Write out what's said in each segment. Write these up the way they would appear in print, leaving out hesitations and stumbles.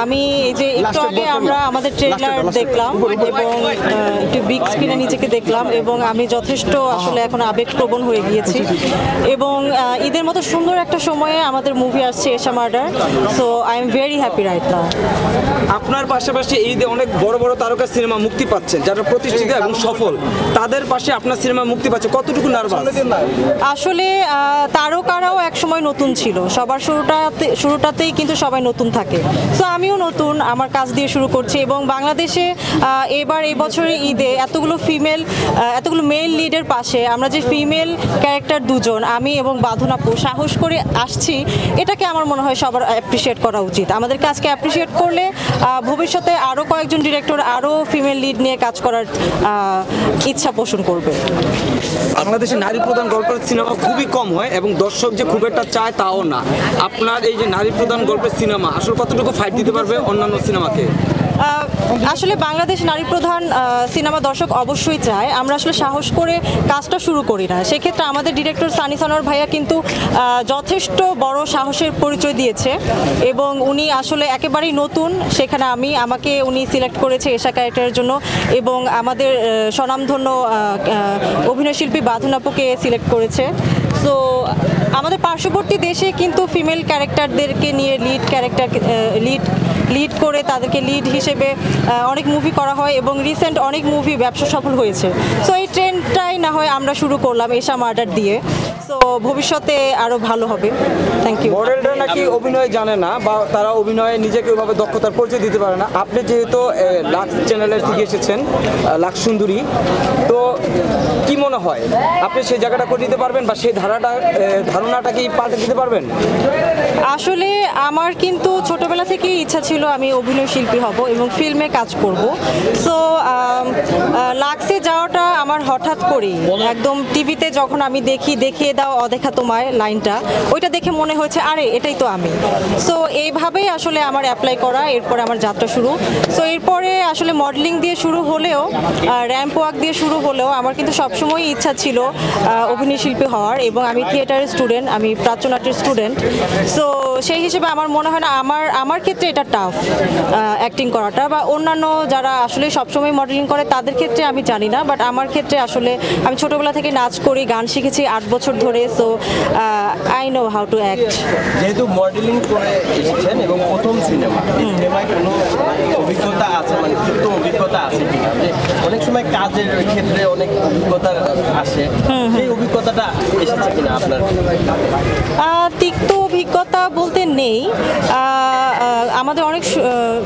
আমি এই যে একটু আগে আমরা আমাদের ট্রেলার দেখলাম এবং একটু বিগ স্ক্রিনে নিজেকে দেখলাম এবং আমি যথেষ্ট আসলে এখন আবেগপ্রবণ হয়ে গিয়েছি এবং ঈদের মতো সুন্দর একটা সময়ে আমাদের মুভি আসছে Esha murder, so I am very happy right now. আপনার পাশাপাশি ঈদে অনেক বড় বড় তারকা সিনেমা মুক্তি পাচ্ছেন যারা প্রতিষ্ঠিত এবং সফল, তাদের পাশে আপনার সিনেমা মুক্তি পাচ্ছে, কতটুকু নার্ভাস? আসলে তারকারাও এক সময় নতুন ছিল, সবার শুরুটাতেই কিন্তু সবাই নতুন থাকে, সো আমিও নতুন আমার কাজ দিয়ে শুরু করছি এবং বাংলাদেশে এই বছরের ঈদে এতগুলো মেল লিডের পাশে আমরা যে ফিমেল ক্যারেক্টার দুজন আমি এবং বাঁধন আপু সাহস করে আসছি, এটাকে আমার মনে হয় সবার অ্যাপ্রিসিয়েট করা উচিত। আমাদেরকে আজকে অ্যাপ্রিসিয়েট করলে ভবিষ্যতে আরও কয়েকজন ডিরেক্টর আরও ফিমেল লিড নিয়ে কাজ করার ইচ্ছা পোষণ করবে। বাংলাদেশে নারী প্রধান গল্পের সিনেমা খুবই কম হয় এবং দর্শক যে খুব একটা চায় তাও না। আপনার এই যে নারী প্রধান গল্পের সিনেমা আসলে কতটুকু ফাইট দিতে পারবে অন্যান্য সিনেমাকে? আসলে বাংলাদেশ নারী প্রধান সিনেমা দর্শক অবশ্যই চায়, আমরা আসলে সাহস করে কাজটা শুরু করি না। সেক্ষেত্রে আমাদের ডিরেক্টর সানি সানোয়ার ভাইয়া কিন্তু যথেষ্ট বড় সাহসের পরিচয় দিয়েছে এবং উনি আসলে একেবারেই নতুন, সেখানে আমাকে উনি সিলেক্ট করেছে এশা ক্যারেক্টারের জন্য এবং আমাদের স্বনামধন্য অভিনয়শিল্পী বাঁধন আপুকে সিলেক্ট করেছে। সো আমাদের পার্শ্ববর্তী দেশে কিন্তু ফিমেল ক্যারেক্টারদেরকে নিয়ে লিড করে তাদেরকে লিড হিসেবে অনেক মুভি করা হয় এবং রিসেন্ট অনেক মুভি ব্যবসা সফল হয়েছে। সো এই ট্রেন্ডটাই না হয় আমরা শুরু করলাম এশা মার্ডার দিয়ে, সো ভবিষ্যতে আরও ভালো হবে। Thank you. মডেলরা নাকি অভিনয় জানে না বা তারা অভিনয়ে নিজেকে ওইভাবে দক্ষতার পরিচয় দিতে পারে না। আপনি যেহেতু লাক্স চ্যানেলের থেকে এসেছেন, লাক্স সুন্দরী, তো কি মনে হয় আপনি সেই জায়গাটা করে দিতে পারবেন বা সেই ধারণাটা কি পাল্টে দিতে পারবেন? আসলে আমার কিন্তু ছোটবেলা থেকেই ইচ্ছা ছিল আমি অভিনয় শিল্পী হব এবং ফিল্মে কাজ করব। সো লাক্সে যাওয়াটা আমার হঠাৎ করেই একদম টিভিতে যখন আমি দেখিয়ে দাও অদেখা তোমায় লাইনটা, ওইটা দেখে মনে হয়েছে আরে এটাই তো আমি। সো এইভাবেই আসলে আমার অ্যাপ্লাই করা, এরপরে আমার যাত্রা শুরু। সো এরপরে আসলে মডেলিং দিয়ে শুরু হলেও র্যাম্প ওয়াক দিয়ে শুরু হলেও আমার কিন্তু সবসময় ইচ্ছা ছিল অভিনয় শিল্পী হওয়ার এবং আমি থিয়েটারের স্টুডেন্ট, আমি প্রাচ্যনাট্যের স্টুডেন্ট। সো সেই হিসেবে আমার মনে হয় না আমার ক্ষেত্রে এটা টাফ অ্যাক্টিং করাটা, বা অন্যান্য যারা আসলে সবসময় মডেলিং করে তাদের ক্ষেত্রে আমি জানি না, বাট আমার ক্ষেত্রে আসলে আমি ছোটোবেলা থেকে নাচ করি, গান শিখেছি 8 বছর ধরে। So I know how to act. যেহেতু মডেলিং করে এসেছেন এবং প্রথম সিনেমায় কোনো অভিজ্ঞতা আছে, মানে তিক্ত অভিজ্ঞতা আছে কিনা? যে অনেক সময় কাজের ক্ষেত্রে অনেক অভিজ্ঞতা আসে, সেই অভিজ্ঞতাটা এসেছে কিনা আপনার? তিক্ত অভিজ্ঞতা বলতে নেই, আমাদের অনেক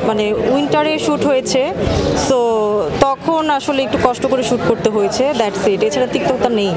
মানে উইন্টারে শ্যুট হয়েছে, সো তখন আসলে একটু কষ্ট করে শ্যুট করতে হয়েছে, দ্যাটস ইট, এছাড়া তিক্ততা নেই।